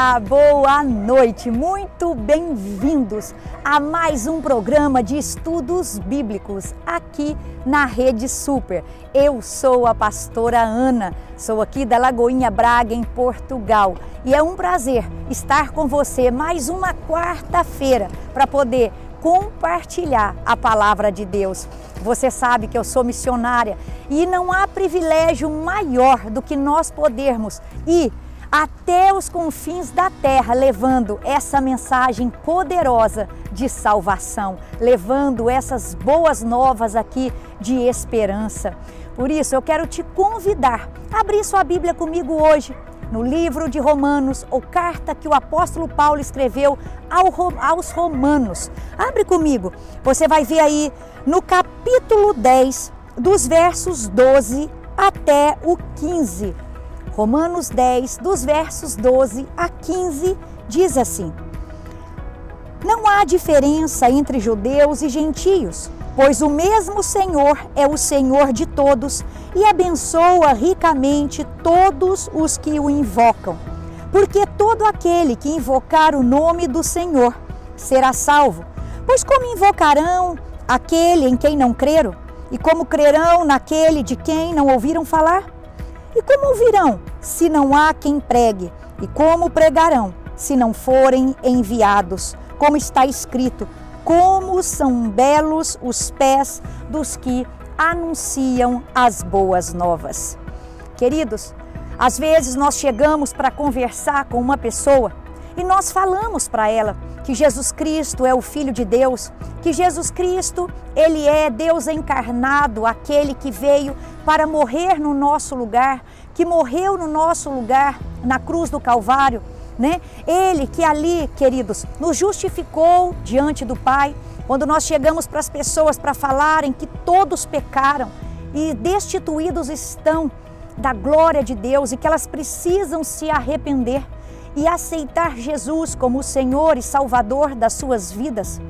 Olá, boa noite, muito bem-vindos a mais um programa de estudos bíblicos aqui na Rede Super. Eu sou a pastora Ana, sou aqui da Lagoinha Braga, em Portugal, e é um prazer estar com você mais uma quarta-feira para poder compartilhar a palavra de Deus. Você sabe que eu sou missionária e não há privilégio maior do que nós podermos ir até os confins da terra, levando essa mensagem poderosa de salvação, levando essas boas novas aqui de esperança. Por isso eu quero te convidar a abrir sua Bíblia comigo hoje, no livro de Romanos, ou carta que o apóstolo Paulo escreveu aos Romanos. Abre comigo, você vai ver aí no capítulo 10, dos versos 12 até o 15. Romanos 10, dos versos 12 a 15, diz assim: Não há diferença entre judeus e gentios, pois o mesmo Senhor é o Senhor de todos e abençoa ricamente todos os que o invocam. Porque todo aquele que invocar o nome do Senhor será salvo. Pois como invocarão aquele em quem não creram? E como crerão naquele de quem não ouviram falar? E como ouvirão, se não há quem pregue? E como pregarão, se não forem enviados? Como está escrito, como são belos os pés dos que anunciam as boas novas. Queridos, às vezes nós chegamos para conversar com uma pessoa e nós falamos para ela que Jesus Cristo é o Filho de Deus, que Jesus Cristo, Ele é Deus encarnado, aquele que veio para morrer no nosso lugar, que morreu no nosso lugar na cruz do Calvário, né? Ele que ali, queridos, nos justificou diante do Pai. Quando nós chegamos para as pessoas para falarem que todos pecaram e destituídos estão da glória de Deus e que elas precisam se arrepender e aceitar Jesus como o Senhor e Salvador das suas vidas.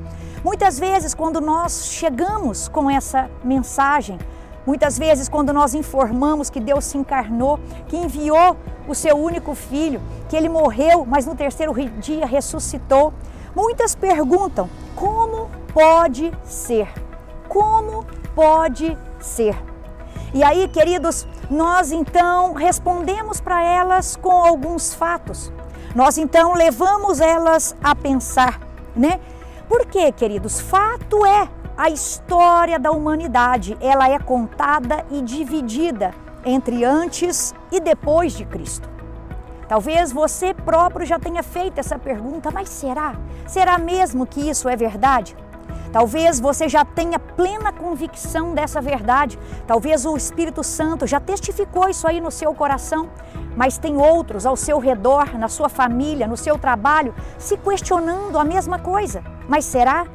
Muitas vezes, quando nós chegamos com essa mensagem, muitas vezes quando nós informamos que Deus se encarnou, que enviou o seu único filho, que ele morreu, mas no terceiro dia ressuscitou, muitas perguntam: como pode ser? Como pode ser? E aí, queridos, nós então respondemos para elas com alguns fatos. Nós então levamos elas a pensar, né? Por quê, queridos? Fato é a história da humanidade. Ela é contada e dividida entre antes e depois de Cristo. Talvez você próprio já tenha feito essa pergunta, mas será? Será mesmo que isso é verdade? Talvez você já tenha plena convicção dessa verdade. Talvez o Espírito Santo já testificou isso aí no seu coração, mas tem outros ao seu redor, na sua família, no seu trabalho, se questionando a mesma coisa. Mas será?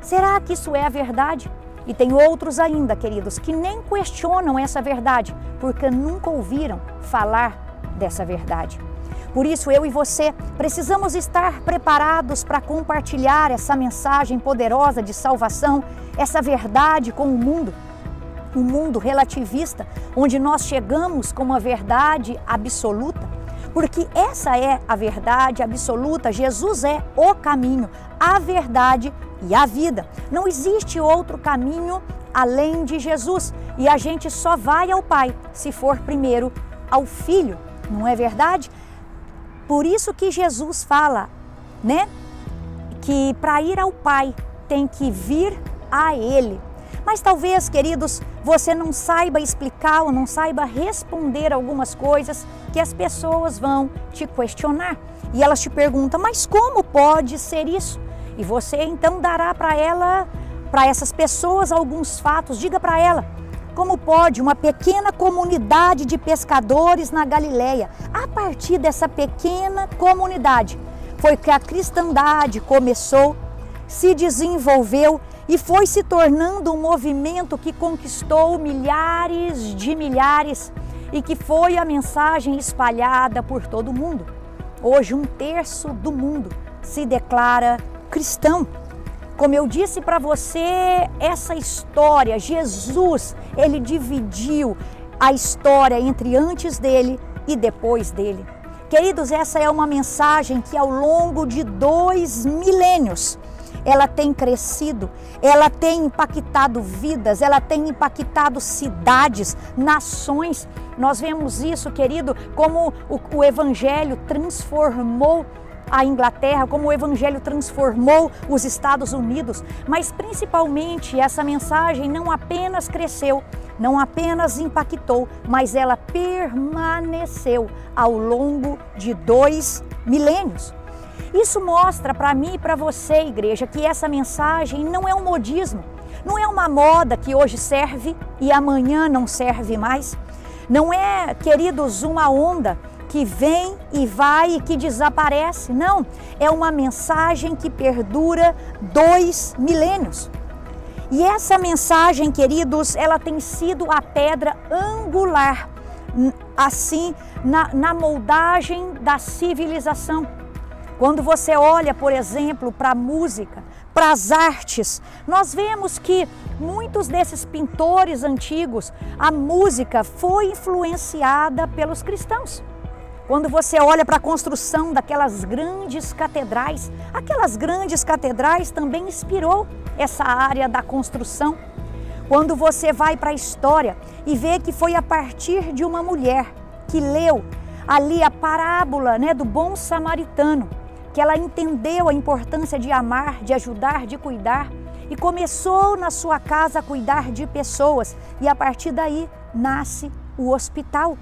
Será que isso é a verdade? E tem outros ainda, queridos, que nem questionam essa verdade, porque nunca ouviram falar dessa verdade. Por isso, eu e você precisamos estar preparados para compartilhar essa mensagem poderosa de salvação, essa verdade com o mundo relativista, onde nós chegamos com uma verdade absoluta, porque essa é a verdade absoluta. Jesus é o caminho, a verdade e a vida. Não existe outro caminho além de Jesus, e a gente só vai ao Pai se for primeiro ao Filho, não é verdade? Por isso que Jesus fala, né, que para ir ao Pai tem que vir a Ele. Mas talvez, queridos, você não saiba explicar ou não saiba responder algumas coisas que as pessoas vão te questionar. E elas te perguntam, mas como pode ser isso? E você então dará para essas pessoas alguns fatos. Diga para ela, como pode uma pequena comunidade de pescadores na Galileia, a partir dessa pequena comunidade, foi que a cristandade começou, se desenvolveu e foi se tornando um movimento que conquistou milhares de milhares e que foi a mensagem espalhada por todo o mundo. Hoje, 1/3 do mundo se declara cristão. Como eu disse para você, essa história, Jesus, ele dividiu a história entre antes dele e depois dele. queridos, essa é uma mensagem que ao longo de 2 milênios, ela tem crescido, ela tem impactado vidas, ela tem impactado cidades, nações. Nós vemos isso, querido, como o Evangelho transformou a Inglaterra, como o Evangelho transformou os Estados Unidos, mas principalmente essa mensagem não apenas cresceu, não apenas impactou, mas ela permaneceu ao longo de 2 milênios. Isso mostra para mim e para você, igreja, que essa mensagem não é um modismo, não é uma moda que hoje serve e amanhã não serve mais. Não é, queridos, uma onda que vem e vai e que desaparece. Não, é uma mensagem que perdura 2 milênios. E essa mensagem, queridos, ela tem sido a pedra angular, assim, na moldagem da civilização. Quando você olha, por exemplo, para a música, para as artes, nós vemos que muitos desses pintores antigos, a música foi influenciada pelos cristãos. Quando você olha para a construção daquelas grandes catedrais, aquelas grandes catedrais também inspirou essa área da construção. Quando você vai para a história e vê que foi a partir de uma mulher que leu ali a parábola, do bom samaritano, que ela entendeu a importância de amar, de ajudar, de cuidar e começou na sua casa a cuidar de pessoas e a partir daí nasce o hospital.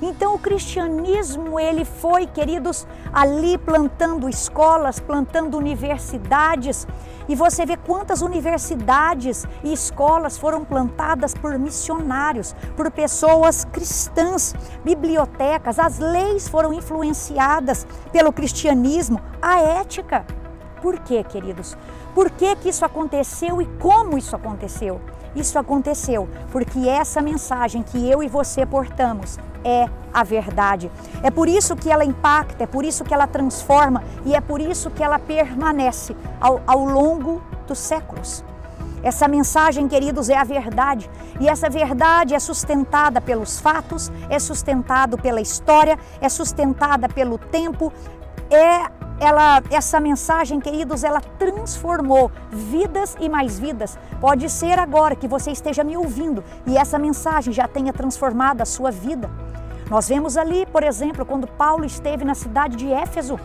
Então o cristianismo, ele foi, queridos, ali plantando escolas, plantando universidades, e você vê quantas universidades e escolas foram plantadas por missionários, por pessoas cristãs, bibliotecas, as leis foram influenciadas pelo cristianismo, a ética. Por quê, queridos? Por que isso aconteceu e como isso aconteceu? Isso aconteceu porque essa mensagem que eu e você portamos é a verdade. É por isso que ela impacta, é por isso que ela transforma e é por isso que ela permanece ao longo dos séculos. Essa mensagem, queridos, é a verdade e essa verdade é sustentada pelos fatos, é sustentada pela história, é sustentada pelo tempo. Essa mensagem, queridos, ela transformou vidas e mais vidas. Pode ser agora que você esteja me ouvindo e essa mensagem já tenha transformado a sua vida. Nós vemos ali, por exemplo, quando Paulo esteve na cidade de Éfeso,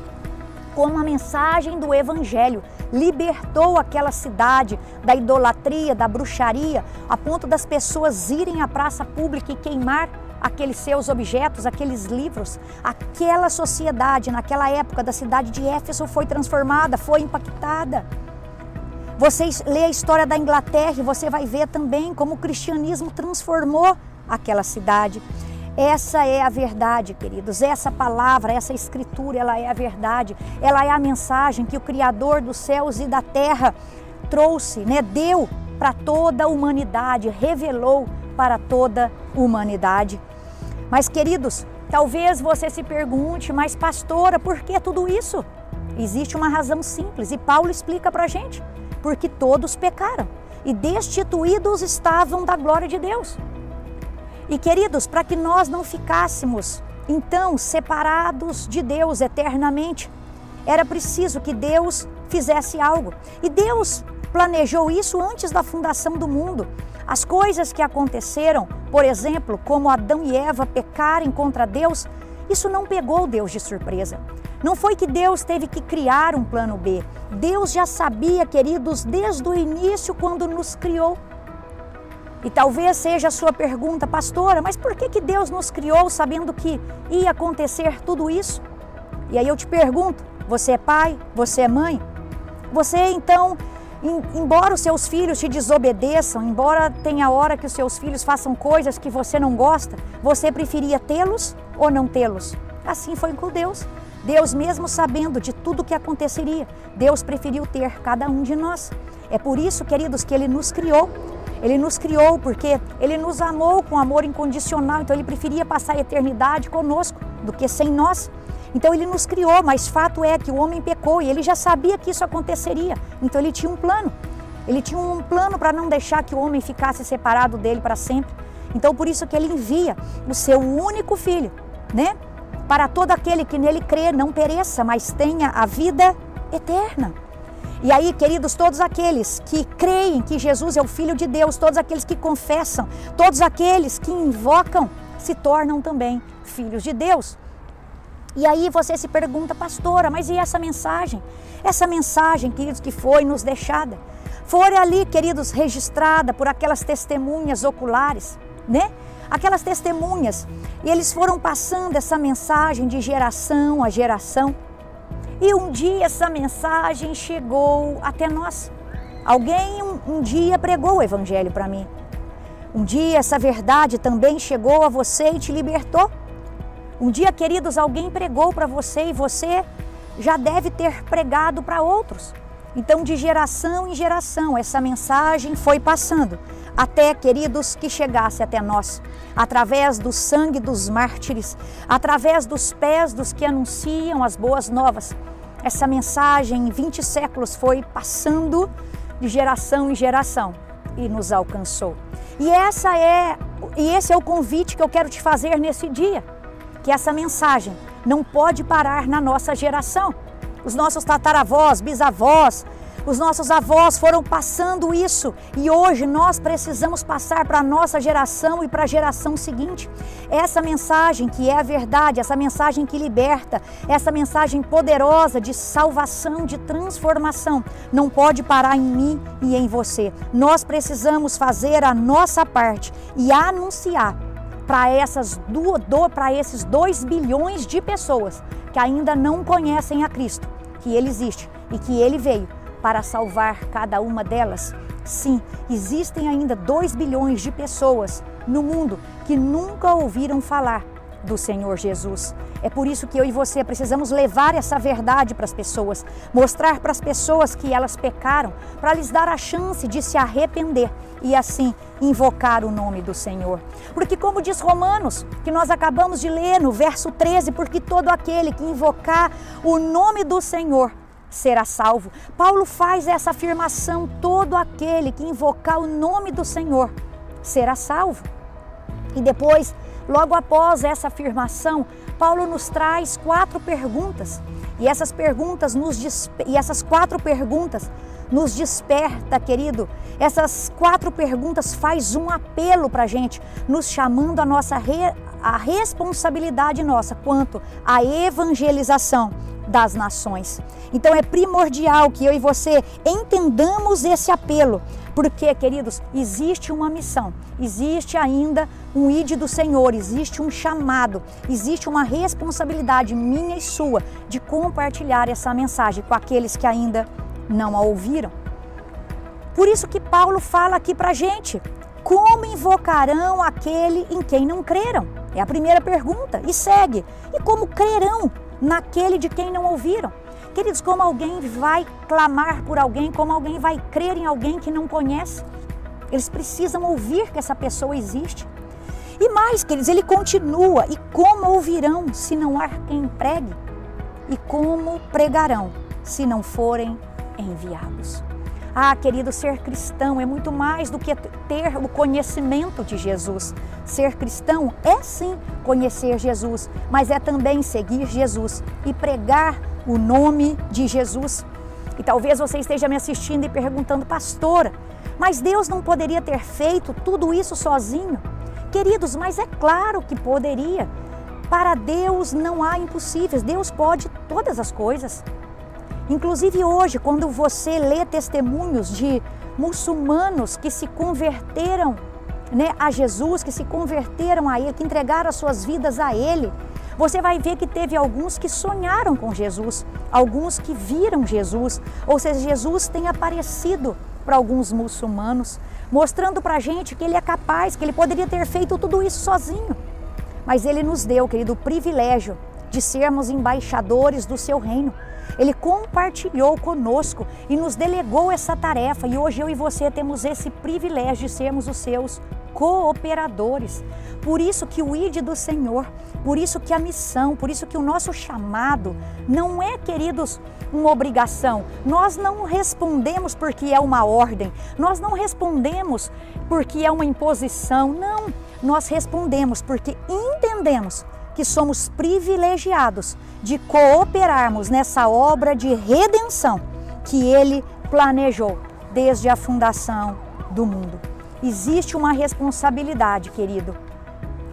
como a mensagem do Evangelho libertou aquela cidade da idolatria, da bruxaria, a ponto das pessoas irem à praça pública e queimar aqueles seus objetos, aqueles livros. Aquela sociedade, naquela época da cidade de Éfeso, foi transformada, foi impactada. Você lê a história da Inglaterra e você vai ver também como o cristianismo transformou aquela cidade. Essa é a verdade, queridos, essa palavra, essa escritura, ela é a verdade, ela é a mensagem que o Criador dos céus e da terra trouxe, deu para toda a humanidade, revelou para toda a humanidade. Mas, queridos, talvez você se pergunte, mas pastora, por que tudo isso? Existe uma razão simples e Paulo explica para a gente, porque todos pecaram e destituídos estavam da glória de Deus. E, queridos, para que nós não ficássemos, então, separados de Deus eternamente, era preciso que Deus fizesse algo. E Deus planejou isso antes da fundação do mundo. As coisas que aconteceram, por exemplo, como Adão e Eva pecarem contra Deus, isso não pegou Deus de surpresa. Não foi que Deus teve que criar um plano B. Deus já sabia, queridos, desde o início, quando nos criou. E talvez seja a sua pergunta, pastora, mas por que Deus nos criou sabendo que ia acontecer tudo isso? E aí eu te pergunto, você é pai? Você é mãe? Você então, embora os seus filhos te desobedeçam, embora tenha hora que os seus filhos façam coisas que você não gosta, você preferia tê-los ou não tê-los? Assim foi com Deus. Deus, mesmo sabendo de tudo o que aconteceria, Deus preferiu ter cada um de nós. É por isso, queridos, que Ele nos criou. Ele nos criou porque Ele nos amou com amor incondicional, então Ele preferia passar a eternidade conosco do que sem nós. Então Ele nos criou, mas fato é que o homem pecou e Ele já sabia que isso aconteceria, então Ele tinha um plano. Ele tinha um plano para não deixar que o homem ficasse separado dele para sempre. Então por isso que Ele envia o seu único filho, para todo aquele que nele crê não pereça, mas tenha a vida eterna. E aí, queridos, todos aqueles que creem que Jesus é o Filho de Deus, todos aqueles que confessam, todos aqueles que invocam, se tornam também filhos de Deus. E aí você se pergunta, pastora, mas e essa mensagem? Essa mensagem, queridos, que foi nos deixada, foi ali, queridos, registrada por aquelas testemunhas oculares, né? Aquelas testemunhas, e eles foram passando essa mensagem de geração a geração. E um dia essa mensagem chegou até nós. Alguém um dia pregou o Evangelho para mim. Um dia essa verdade também chegou a você e te libertou. Um dia, queridos, alguém pregou para você e você já deve ter pregado para outros. Então, de geração em geração, essa mensagem foi passando até, queridos, que chegasse até nós, através do sangue dos mártires, através dos pés dos que anunciam as boas novas. Essa mensagem em 20 séculos foi passando de geração em geração e nos alcançou. E esse é o convite que eu quero te fazer nesse dia, que essa mensagem não pode parar na nossa geração. Os nossos tataravós, bisavós, os nossos avós foram passando isso e hoje nós precisamos passar para a nossa geração e para a geração seguinte. Essa mensagem que é a verdade, essa mensagem que liberta, essa mensagem poderosa de salvação, de transformação, não pode parar em mim e em você. Nós precisamos fazer a nossa parte e anunciar para esses 2 bilhões de pessoas que ainda não conhecem a Cristo, que Ele existe e que Ele veio para salvar cada uma delas. Sim, existem ainda 2 bilhões de pessoas no mundo que nunca ouviram falar do Senhor Jesus. É por isso que eu e você precisamos levar essa verdade para as pessoas, mostrar para as pessoas que elas pecaram, para lhes dar a chance de se arrepender e assim invocar o nome do Senhor. Porque como diz Romanos, que nós acabamos de ler no verso 13, porque todo aquele que invocar o nome do Senhor será salvo. Paulo faz essa afirmação, todo aquele que invocar o nome do Senhor será salvo. E depois, logo após essa afirmação, Paulo nos traz 4 perguntas. E essas 4 perguntas nos desperta, querido. Essas 4 perguntas faz um apelo para a gente, nos chamando a responsabilidade nossa quanto à evangelização das nações. Então é primordial que eu e você entendamos esse apelo, porque, queridos, existe uma missão, existe ainda um ide do Senhor, existe um chamado, existe uma responsabilidade minha e sua de compartilhar essa mensagem com aqueles que ainda não a ouviram. Por isso que Paulo fala aqui pra gente, como invocarão aquele em quem não creram? É a primeira pergunta, e segue, e como crerão naquele de quem não ouviram? Queridos, como alguém vai clamar por alguém, como alguém vai crer em alguém que não conhece? Eles precisam ouvir que essa pessoa existe. E mais, queridos, ele continua, e como ouvirão se não há quem pregue? E como pregarão se não forem enviados? Ah, querido, ser cristão é muito mais do que ter o conhecimento de Jesus. Ser cristão é sim conhecer Jesus, mas é também seguir Jesus e pregar o nome de Jesus. E talvez você esteja me assistindo e perguntando, pastora, mas Deus não poderia ter feito tudo isso sozinho? Queridos, mas é claro que poderia. Para Deus não há impossíveis, Deus pode todas as coisas. Inclusive hoje, quando você lê testemunhos de muçulmanos que se converteram, a Jesus, que se converteram a Ele, que entregaram as suas vidas a Ele, você vai ver que teve alguns que sonharam com Jesus, alguns que viram Jesus, ou seja, Jesus tem aparecido para alguns muçulmanos, mostrando para a gente que Ele é capaz, que Ele poderia ter feito tudo isso sozinho. Mas Ele nos deu, querido, o privilégio de sermos embaixadores do Seu reino. Ele compartilhou conosco e nos delegou essa tarefa e hoje eu e você temos esse privilégio de sermos os seus cooperadores. Por isso que o ide do Senhor, por isso que a missão, por isso que o nosso chamado não é, queridos, uma obrigação. Nós não respondemos porque é uma ordem, nós não respondemos porque é uma imposição, não. Nós respondemos porque entendemos que que somos privilegiados de cooperarmos nessa obra de redenção que Ele planejou desde a fundação do mundo. Existe uma responsabilidade, querido,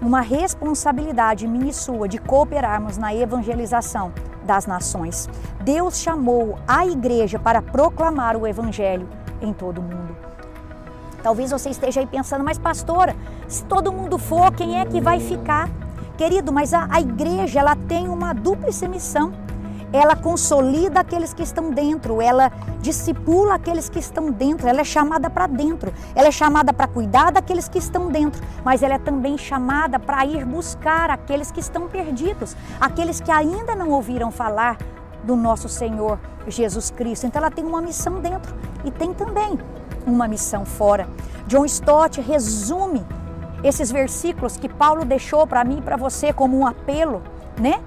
uma responsabilidade minha e sua de cooperarmos na evangelização das nações. Deus chamou a igreja para proclamar o evangelho em todo o mundo. Talvez você esteja aí pensando, mas pastora, se todo mundo for, quem é que vai ficar? Querido, mas a igreja, ela tem uma dúplice missão. Ela consolida aqueles que estão dentro, ela discipula aqueles que estão dentro, ela é chamada para dentro, ela é chamada para cuidar daqueles que estão dentro, mas ela é também chamada para ir buscar aqueles que estão perdidos, aqueles que ainda não ouviram falar do nosso Senhor Jesus Cristo. Então ela tem uma missão dentro e tem também uma missão fora. John Stott resume esses versículos que Paulo deixou para mim e para você como um apelo, né?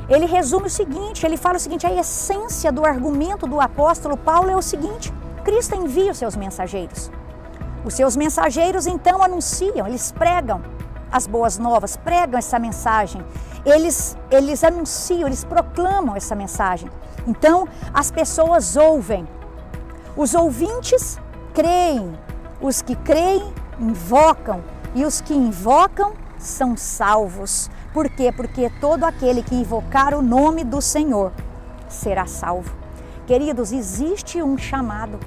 Ele resume o seguinte, ele fala o seguinte, a essência do argumento do apóstolo Paulo é o seguinte: Cristo envia os seus mensageiros. Os seus mensageiros então anunciam, eles pregam as boas novas, pregam essa mensagem. Eles anunciam, eles proclamam essa mensagem. Então as pessoas ouvem. Os ouvintes creem. Os que creem invocam. E os que invocam são salvos. Por quê? Porque todo aquele que invocar o nome do Senhor será salvo. Queridos, existe um chamado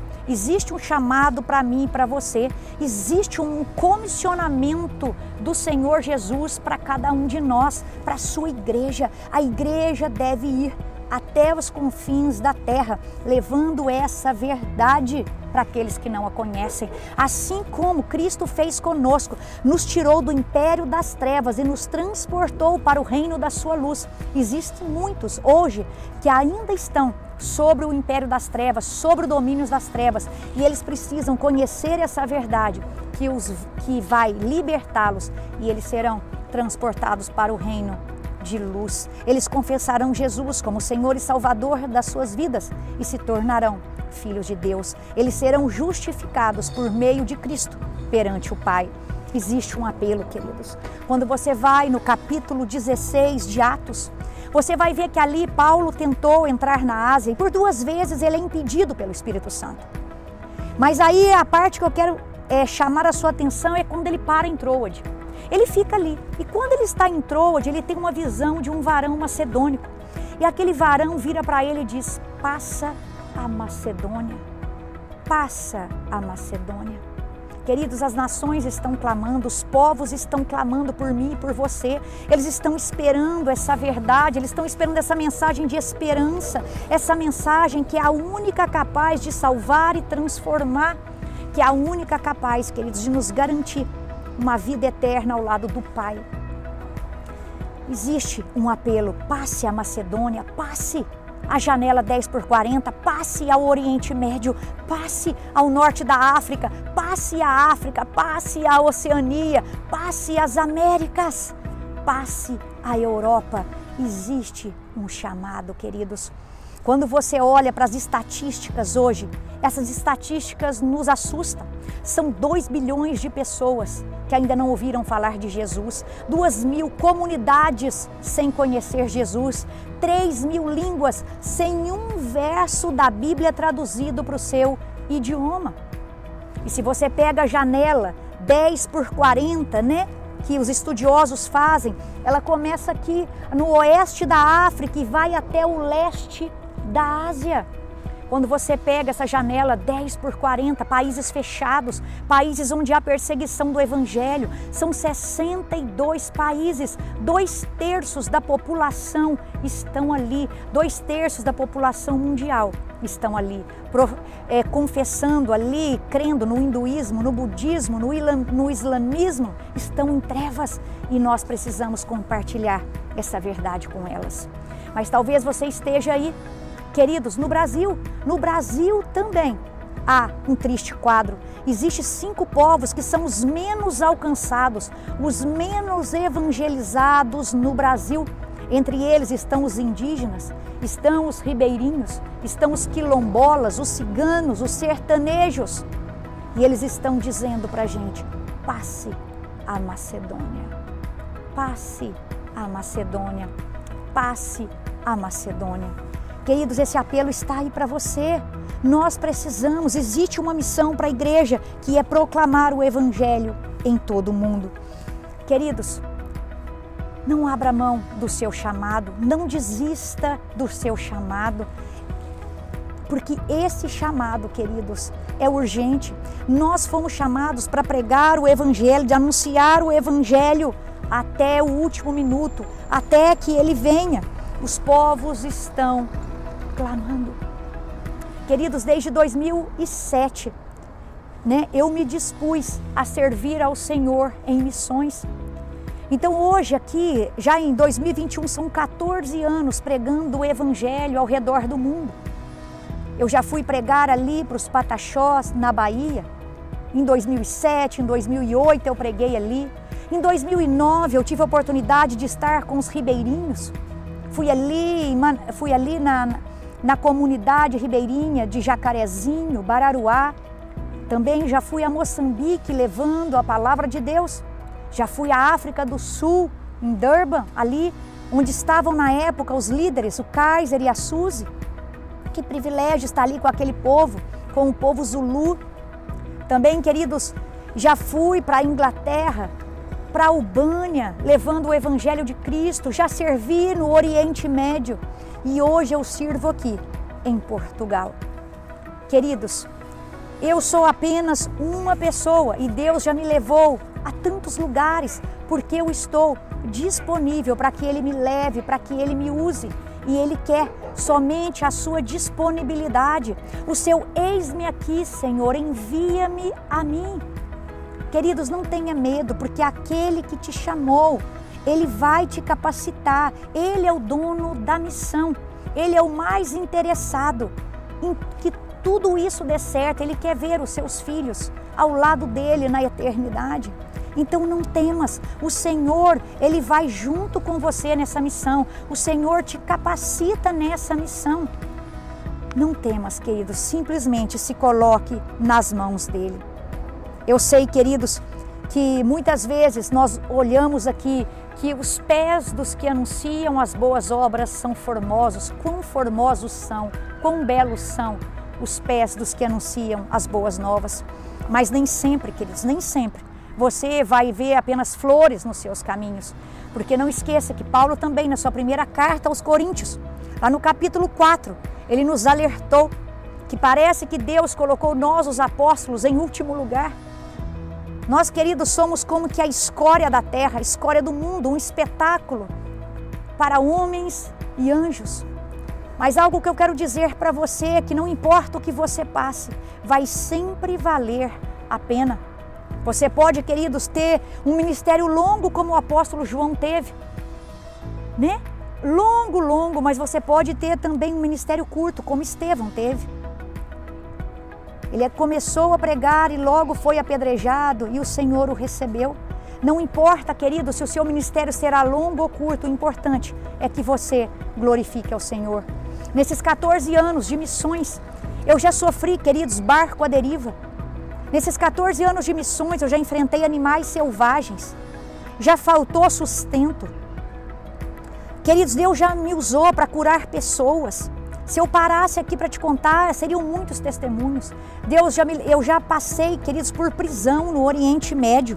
para mim e para você. Existe um comissionamento do Senhor Jesus para cada um de nós, para a sua igreja. A igreja deve ir até os confins da terra, levando essa verdade para aqueles que não a conhecem. Assim como Cristo fez conosco, nos tirou do império das trevas e nos transportou para o reino da sua luz. Existem muitos hoje que ainda estão sobre o império das trevas, sobre o domínio das trevas, e eles precisam conhecer essa verdade que vai libertá-los, e eles serão transportados para o reino de luz. Eles confessarão Jesus como Senhor e Salvador das suas vidas e se tornarão filhos de Deus. Eles serão justificados por meio de Cristo perante o Pai. Existe um apelo, queridos. Quando você vai no capítulo 16 de Atos, você vai ver que ali Paulo tentou entrar na Ásia e por 2 vezes ele é impedido pelo Espírito Santo. Mas aí a parte que eu quero chamar a sua atenção é quando ele para em Troade. Ele fica ali, e quando ele está em Troade, ele tem uma visão de um varão macedônico. E aquele varão vira para ele e diz: passa a Macedônia, passa a Macedônia. Queridos, as nações estão clamando, os povos estão clamando por mim e por você. Eles estão esperando essa verdade, eles estão esperando essa mensagem de esperança, essa mensagem que é a única capaz de salvar e transformar, que é a única capaz, queridos, de nos garantir uma vida eterna ao lado do Pai. Existe um apelo: passe a Macedônia, passe a janela 10x40, passe ao Oriente Médio, passe ao norte da África, passe a África, passe a Oceania, passe as Américas, passe a Europa. Existe um chamado, queridos. Quando você olha para as estatísticas hoje, essas estatísticas nos assustam. São 2 bilhões de pessoas que ainda não ouviram falar de Jesus, 2.000 comunidades sem conhecer Jesus, 3.000 línguas sem um verso da Bíblia traduzido para o seu idioma. E se você pega a janela 10x40, né? Que os estudiosos fazem, ela começa aqui no oeste da África e vai até o leste da Ásia. Quando você pega essa janela 10x40, países fechados, países onde há perseguição do Evangelho, são 62 países, 2/3 da população estão ali, 2/3 da população mundial estão ali, confessando ali, crendo no hinduísmo, no budismo, no islamismo, estão em trevas e nós precisamos compartilhar essa verdade com elas. Mas talvez você esteja aí, queridos, no Brasil também há um triste quadro. Existem 5 povos que são os menos alcançados, os menos evangelizados no Brasil. Entre eles estão os indígenas, estão os ribeirinhos, estão os quilombolas, os ciganos, os sertanejos. E eles estão dizendo para a gente: passe a Macedônia, passe à Macedônia. Passe à Macedônia. Queridos, esse apelo está aí para você. Nós precisamos, existe uma missão para a igreja, que é proclamar o Evangelho em todo o mundo. Queridos, não abra mão do seu chamado, não desista do seu chamado, porque esse chamado, queridos, é urgente. Nós fomos chamados para pregar o Evangelho, de anunciar o Evangelho até o último minuto, até que Ele venha. Os povos estão clamando. Queridos, desde 2007, eu me dispus a servir ao Senhor em missões. Então hoje aqui, já em 2021, são 14 anos pregando o Evangelho ao redor do mundo. Eu já fui pregar ali para os Pataxós, na Bahia. Em 2007, em 2008 eu preguei ali. Em 2009 eu tive a oportunidade de estar com os ribeirinhos. Fui ali na comunidade ribeirinha de Jacarezinho, Bararuá. Também já fui a Moçambique levando a palavra de Deus. Já fui à África do Sul, em Durban, ali onde estavam na época os líderes, o Kaiser e a Suzy. Que privilégio estar ali com aquele povo, com o povo Zulu. Também, queridos, já fui para a Inglaterra, para a Albânia, levando o Evangelho de Cristo. Já servi no Oriente Médio e hoje eu sirvo aqui em Portugal. Queridos, eu sou apenas uma pessoa e Deus já me levou a tantos lugares, porque eu estou disponível para que Ele me leve, para que Ele me use. E Ele quer somente a sua disponibilidade. O seu eis-me aqui, Senhor, envia-me a mim. Queridos, não tenha medo, porque aquele que te chamou, Ele vai te capacitar. Ele é o dono da missão. Ele é o mais interessado em que tudo isso dê certo. Ele quer ver os seus filhos ao lado dele na eternidade. Então não temas, o Senhor, Ele vai junto com você nessa missão. O Senhor te capacita nessa missão. Não temas, queridos, simplesmente se coloque nas mãos dEle. Eu sei, queridos, que muitas vezes nós olhamos aqui que os pés dos que anunciam as boas obras são formosos. Quão formosos são, quão belos são os pés dos que anunciam as boas novas. Mas nem sempre, queridos, nem sempre você vai ver apenas flores nos seus caminhos. Porque não esqueça que Paulo também, na sua primeira carta aos Coríntios, lá no capítulo 4, ele nos alertou que parece que Deus colocou nós, os apóstolos, em último lugar. Nós, queridos, somos como que a escória da terra, a escória do mundo, um espetáculo para homens e anjos. Mas algo que eu quero dizer para você é que não importa o que você passe, vai sempre valer a pena. Você pode, queridos, ter um ministério longo como o apóstolo João teve, Longo, mas você pode ter também um ministério curto, como Estevão teve. Ele começou a pregar e logo foi apedrejado e o Senhor o recebeu. Não importa, querido, se o seu ministério será longo ou curto, o importante é que você glorifique ao Senhor. Nesses 14 anos de missões, eu já sofri, queridos, barco à deriva. Nesses 14 anos de missões, eu já enfrentei animais selvagens. Já faltou sustento. Queridos, Deus já me usou para curar pessoas. Se eu parasse aqui para te contar, seriam muitos testemunhos. Eu já passei, queridos, por prisão no Oriente Médio.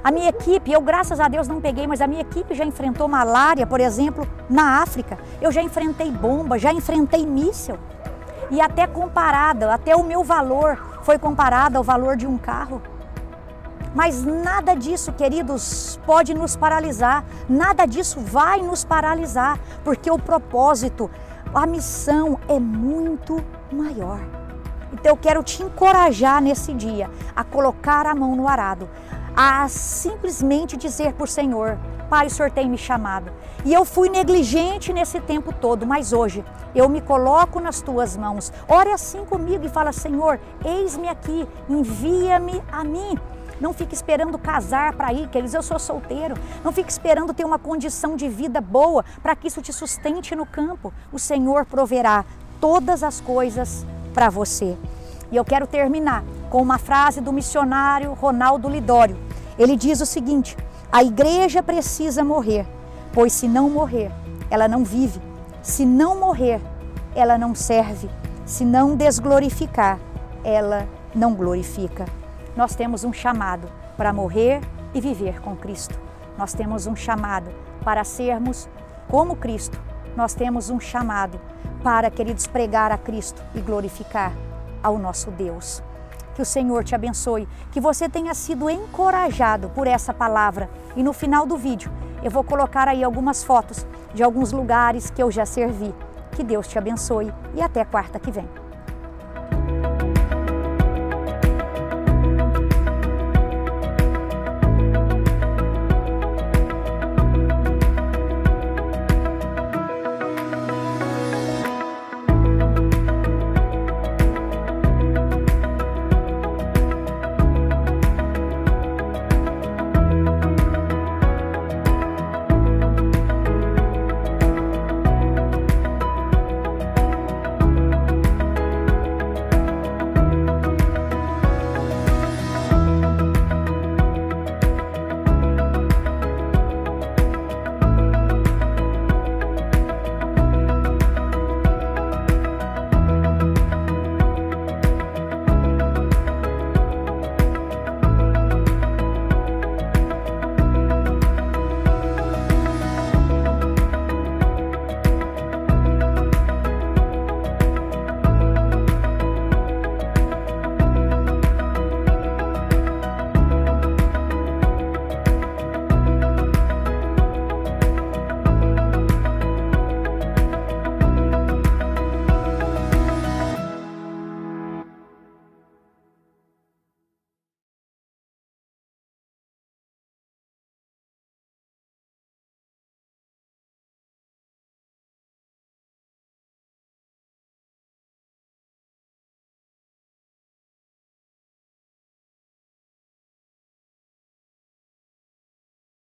A minha equipe, eu graças a Deus não peguei, mas a minha equipe já enfrentou malária, por exemplo, na África. Eu já enfrentei bomba, já enfrentei míssil. E até o meu valor foi comparado ao valor de um carro. Mas nada disso, queridos, pode nos paralisar. Nada disso vai nos paralisar, porque o propósito, a missão é muito maior. Então eu quero te encorajar nesse dia a colocar a mão no arado, a simplesmente dizer para o Senhor: Pai, o Senhor tem me chamado. E eu fui negligente nesse tempo todo, mas hoje eu me coloco nas tuas mãos. Ore assim comigo e fala: Senhor, eis-me aqui, envia-me a mim. Não fique esperando casar para ir, queridos, eu sou solteiro. Não fique esperando ter uma condição de vida boa para que isso te sustente no campo. O Senhor proverá todas as coisas para você. E eu quero terminar com uma frase do missionário Ronaldo Lidório. Ele diz o seguinte: A igreja precisa morrer, pois se não morrer, ela não vive. Se não morrer, ela não serve. Se não desglorificar, ela não glorifica. Nós temos um chamado para morrer e viver com Cristo. Nós temos um chamado para sermos como Cristo. Nós temos um chamado para, queridos, pregar a Cristo e glorificar ao nosso Deus. Que o Senhor te abençoe, que você tenha sido encorajado por essa palavra. E no final do vídeo eu vou colocar aí algumas fotos de alguns lugares que eu já servi. Que Deus te abençoe e até quarta que vem.